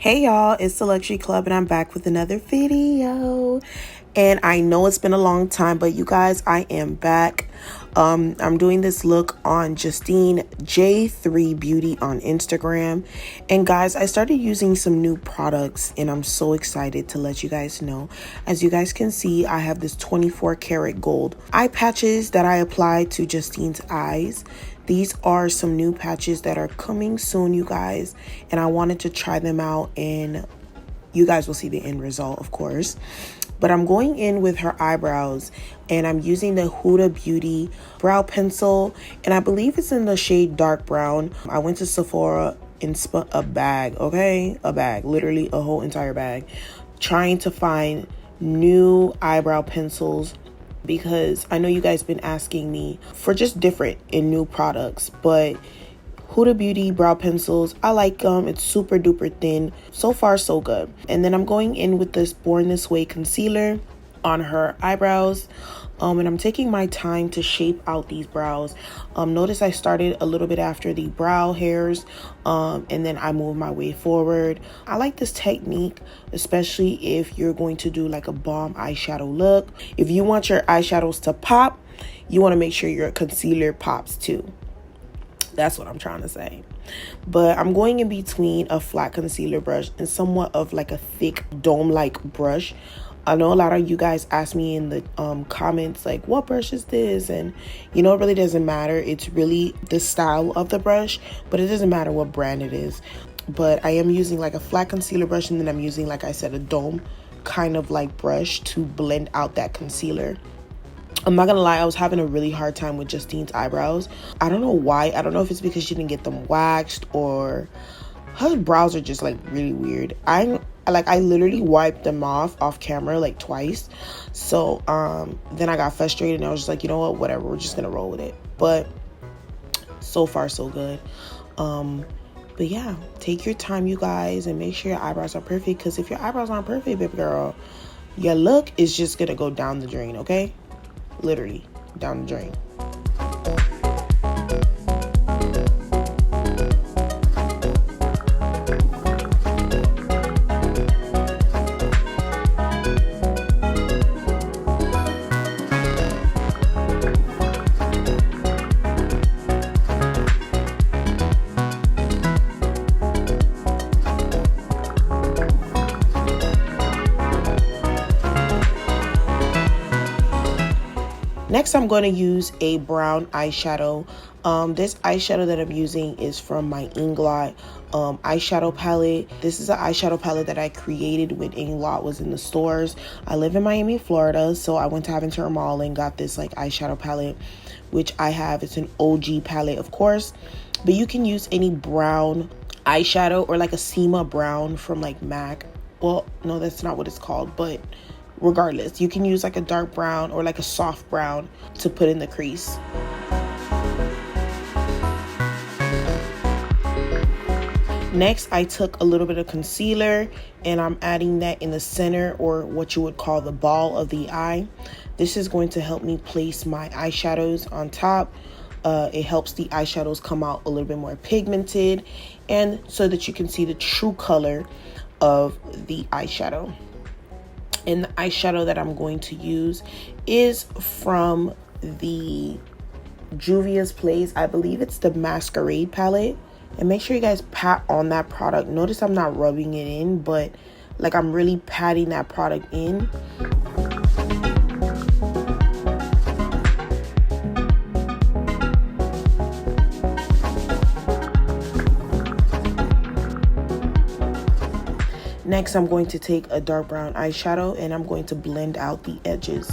Hey y'all, it's the Luxury Club and I'm back with another video. And I know it's been a long time, but you guys, I am back. I'm doing this look on Justine J3 Beauty on Instagram. And guys, I started using some new products and I'm so excited to let you guys know. As you guys can see, I have this 24 karat gold eye patches that I applied to Justine's eyes. These are some new patches that are coming soon, you guys, and I wanted to try them out and you guys will see the end result, of course. But I'm going in with her eyebrows and I'm using the Huda Beauty brow pencil and I believe it's in the shade dark brown. I went to Sephora and spent a bag, okay? A bag, literally a whole entire bag, trying to find new eyebrow pencils, because I know you guys been asking me for just different and new products, but Huda Beauty brow pencils, I like them. It's super duper thin. So far, so good. And then I'm going in with this Born This Way concealer on her eyebrows. And I'm taking my time to shape out these brows. Notice I started a little bit after the brow hairs, and then I move my way forward. I like this technique, especially if you're going to do like a bomb eyeshadow look. If you want your eyeshadows to pop, you want to make sure your concealer pops too. That's what I'm trying to say. But I'm going in between a flat concealer brush and somewhat of like a thick dome-like brush. I know a lot of you guys ask me in the comments like, what brush is this? And you know, it really doesn't matter. It's really the style of the brush, but it doesn't matter what brand it is. But I am using like a flat concealer brush, and then I'm using, like I said, a dome kind of like brush to blend out that concealer. I'm not gonna lie, I was having a really hard time with Justine's eyebrows. I don't know why. I don't know if it's because she didn't get them waxed or her brows are just like really weird. I literally wiped them off camera like twice. So then I got frustrated and I was just like, you know what, whatever, we're just gonna roll with it. But so far so good. But yeah, take your time, you guys, and make sure your eyebrows are perfect, because if your eyebrows aren't perfect, baby girl, your look is just gonna go down the drain, okay? Literally down the drain. Next, I'm going to use a brown eyeshadow. This eyeshadow that I'm using is from my Inglot eyeshadow palette. This is an eyeshadow palette that I created when Inglot was in the stores. I live in Miami, Florida, so I went to Aventura Mall and got this like eyeshadow palette, which I have. It's an OG palette, of course, but you can use any brown eyeshadow or like a Sema brown from like MAC. Well, no, that's not what it's called, but regardless, you can use like a dark brown or like a soft brown to put in the crease. Next, I took a little bit of concealer and I'm adding that in the center, or what you would call the ball of the eye. This is going to help me place my eyeshadows on top. It helps the eyeshadows come out a little bit more pigmented, and so that you can see the true color of the eyeshadow. And the eyeshadow that I'm going to use is from the Juvia's Place. I believe it's the Masquerade Palette. And make sure you guys pat on that product. Notice I'm not rubbing it in, but like I'm really patting that product in. Next, I'm going to take a dark brown eyeshadow and I'm going to blend out the edges.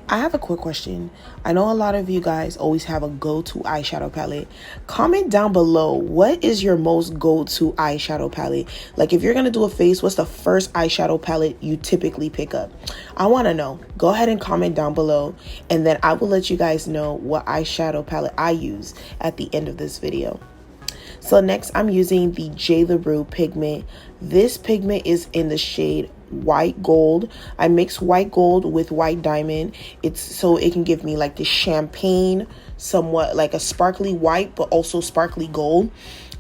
I have a quick question. I know a lot of you guys always have a go-to eyeshadow palette. Comment down below, what is your most go-to eyeshadow palette? Like if you're gonna do a face, what's the first eyeshadow palette you typically pick up? I wanna know. Go ahead and comment down below, and then I will let you guys know what eyeshadow palette I use at the end of this video. So next I'm using the JLaRue pigment. This pigment is in the shade white gold. I mix white gold with white diamond. It's so it can give me like the champagne, somewhat like a sparkly white but also sparkly gold.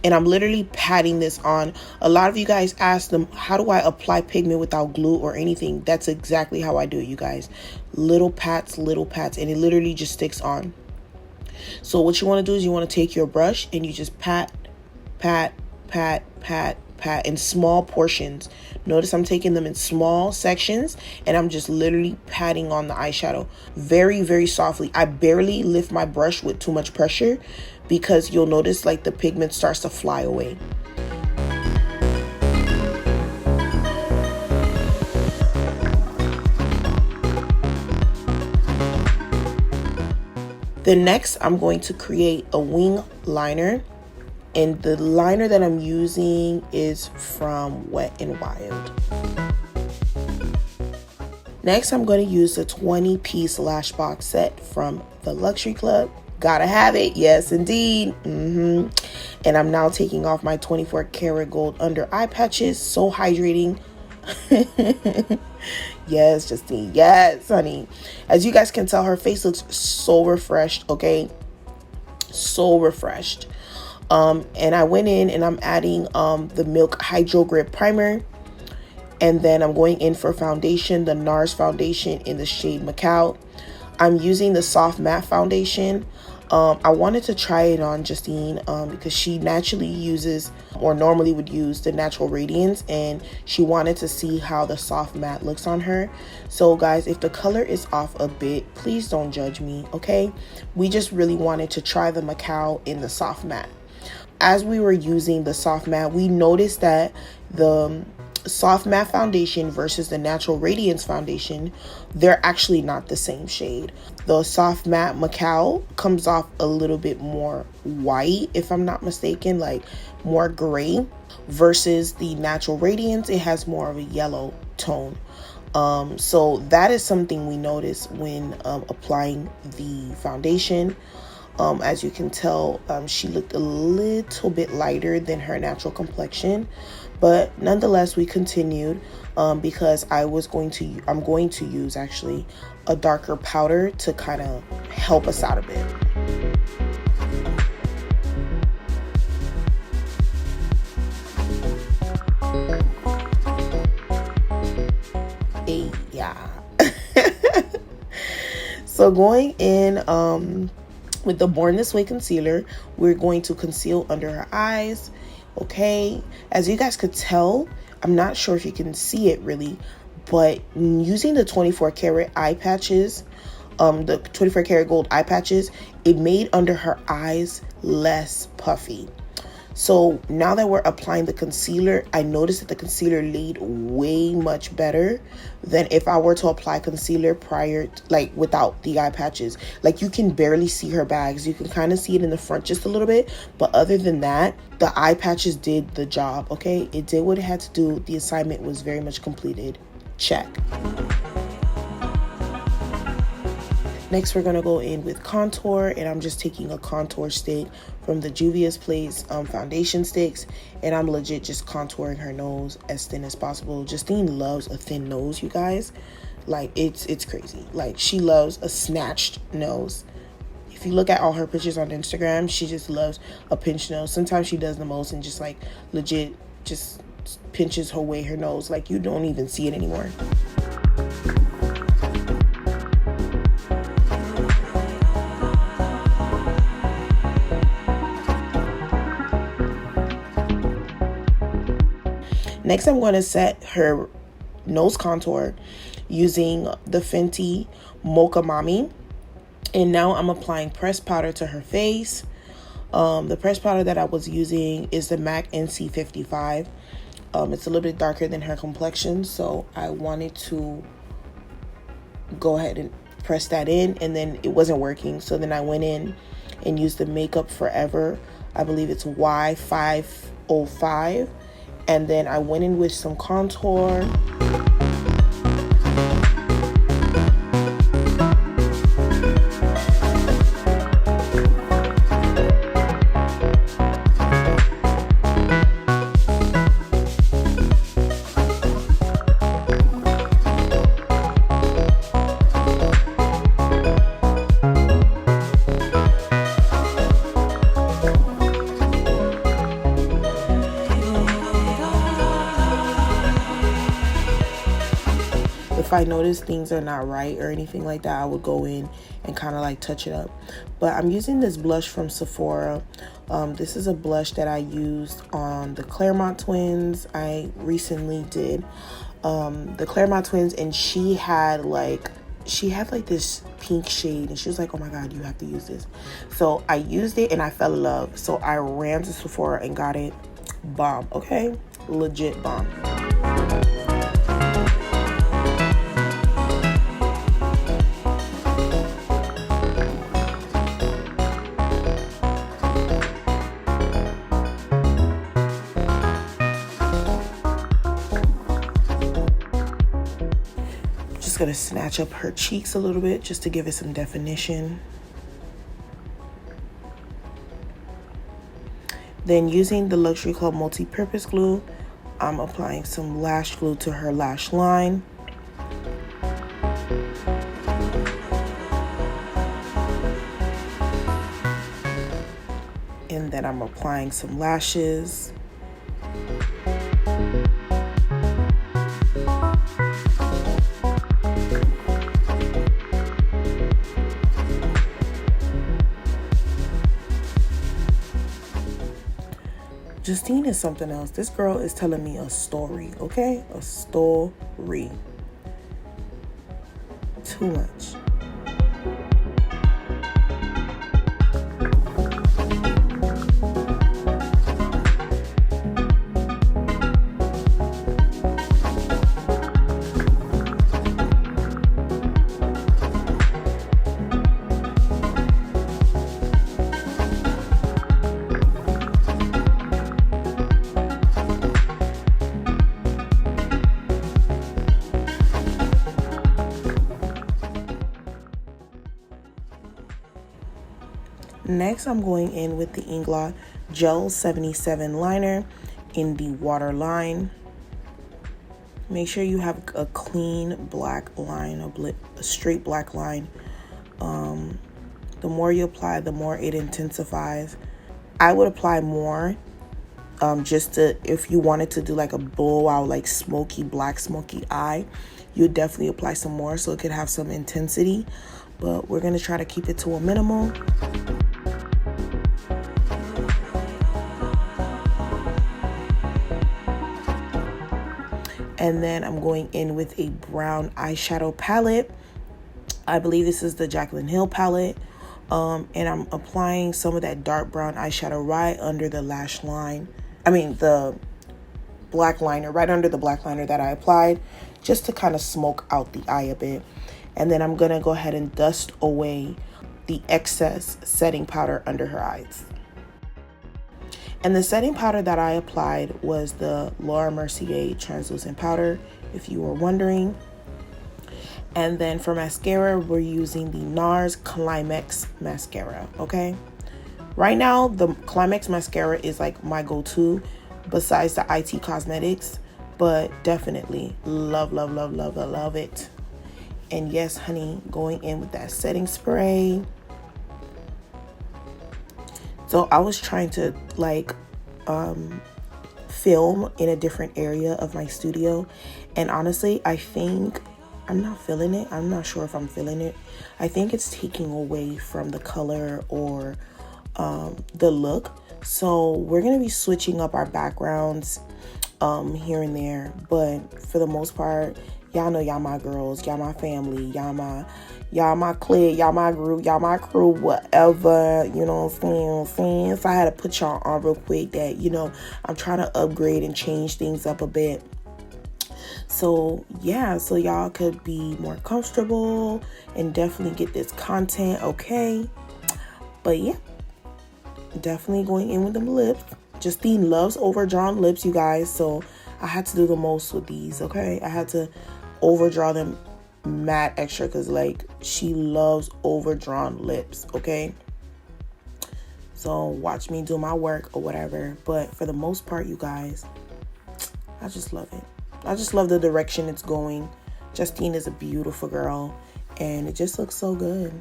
And I'm literally patting this on. A lot of you guys ask them, how do I apply pigment without glue or anything? That's exactly how I do it, you guys. Little pats, and it literally just sticks on. So what you want to do is you want to take your brush and you just pat in small portions. Notice I'm taking them in small sections and I'm just literally patting on the eyeshadow very, very softly. I barely lift my brush with too much pressure because you'll notice like the pigment starts to fly away. Then next I'm going to create a wing liner. And the liner that I'm using is from Wet n Wild. Next, I'm going to use the 20-piece lash box set from the Luxury Club. Gotta have it. Yes, indeed. And I'm now taking off my 24 karat gold under eye patches. So hydrating. Yes, Justine. Yes, honey. As you guys can tell, her face looks so refreshed, okay? So refreshed. And I went in and I'm adding the Milk Hydro Grip Primer. And then I'm going in for foundation, the Nars foundation in the shade Macao. I'm using the Soft Matte Foundation. I wanted to try it on Justine because she naturally uses or normally would use the Natural Radiance. And she wanted to see how the Soft Matte looks on her. So guys, if the color is off a bit, please don't judge me, okay? We just really wanted to try the Macao in the Soft Matte. As we were using the Soft Matte, we noticed that the Soft Matte foundation versus the Natural Radiance foundation, they're actually not the same shade. The Soft Matte Macao comes off a little bit more white, if I'm not mistaken, like more gray, versus the Natural Radiance, it has more of a yellow tone. So that is something we noticed when applying the foundation. As you can tell, she looked a little bit lighter than her natural complexion, but nonetheless we continued because I'm going to use actually a darker powder to kind of help us out a bit. Hey, yeah. So going in with the Born This Way concealer, we're going to conceal under her eyes. Okay, as you guys could tell, I'm not sure if you can see it really, but using the 24 karat eye patches, the 24 karat gold eye patches, it made under her eyes less puffy. So now that we're applying the concealer, I noticed that the concealer laid way much better than if I were to apply concealer prior, like without the eye patches. Like you can barely see her bags. You can kind of see it in the front just a little bit. But other than that, the eye patches did the job, okay? It did what it had to do. The assignment was very much completed. Check. Next, we're going to go in with contour, and I'm just taking a contour stick from the Juvia's Place foundation sticks, and I'm legit just contouring her nose as thin as possible. Justine loves a thin nose, you guys. Like, it's crazy. Like, she loves a snatched nose. If you look at all her pictures on Instagram, she just loves a pinched nose. Sometimes she does the most and just, like, legit just pinches her way her nose. Like, you don't even see it anymore. Next, I'm going to set her nose contour using the Fenty Mocha Mami. And now I'm applying pressed powder to her face. The pressed powder that I was using is the MAC NC55. It's a little bit darker than her complexion, so I wanted to go ahead and press that in, and then it wasn't working. So then I went in and used the Makeup Forever. I believe it's Y505. And then I went in with some contour. if I notice things are not right or anything like that, I would go in and kind of like touch it up. But I'm using this blush from Sephora. This is a blush that I used on the Claremont twins. I recently did the Claremont twins, and she had like this pink shade, and she was like, oh my god, you have to use this. So I used it and I fell in love. So I ran to Sephora and got it. Bomb. Okay, legit bomb. Gonna snatch up her cheeks a little bit just to give it some definition. Then using the Luxury Club Multipurpose glue, I'm applying some lash glue to her lash line. And then I'm applying some lashes. Justine is something else. This girl is telling me a story, okay? A story. Too much. Next, I'm going in with the Inglot Gel 77 liner in the waterline. Make sure you have a clean black line, a straight black line. The more you apply, the more it intensifies. I would apply more just to, if you wanted to do like a blowout, like black smoky eye, you would definitely apply some more so it could have some intensity. But we're going to try to keep it to a minimal. And then I'm going in with a brown eyeshadow palette. I believe this is the Jaclyn Hill palette. And I'm applying some of that dark brown eyeshadow right under the lash line. The black liner, right under the black liner that I applied, just to kind of smoke out the eye a bit. And then I'm going to go ahead and dust away the excess setting powder under her eyes. And the setting powder that I applied was the Laura Mercier translucent powder, if you were wondering. And then for mascara, we're using the Nars Climax mascara, okay? Right now, the Climax mascara is like my go-to besides the IT Cosmetics, but definitely love, love, love, love, love it. And yes, honey, going in with that setting spray. So I was trying to like film in a different area of my studio, and honestly, I think I'm not feeling it. I'm not sure if I'm feeling it. I think it's taking away from the color or the look. So we're gonna be switching up our backgrounds here and there, but for the most part, y'all know y'all my girls, y'all my family, y'all my clique, y'all my group, y'all my crew, whatever, you know what I'm saying? So I had to put y'all on real quick that, you know, I'm trying to upgrade and change things up a bit. So yeah, so y'all could be more comfortable and definitely get this content, okay? But yeah, definitely going in with them lips. Justine loves overdrawn lips, you guys, so I had to do the most with these, okay? I had to overdraw them mad extra because like she loves overdrawn lips, okay? So watch me do my work or whatever. But for the most part, you guys, I just love it. I just love the direction it's going. Justine is a beautiful girl and it just looks so good.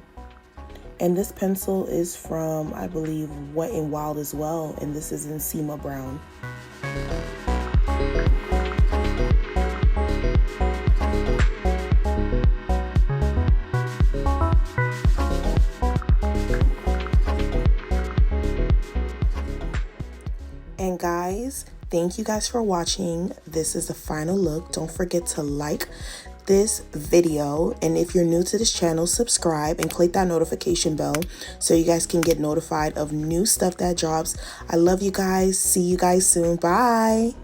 And this pencil is from, I believe, Wet n Wild as well, and this is in Semibrown. thank you guys for watching. This is the final look. Don't forget to like this video, and if you're new to this channel, subscribe and click that notification bell so you guys can get notified of new stuff that drops. I love you guys. See you guys soon. Bye.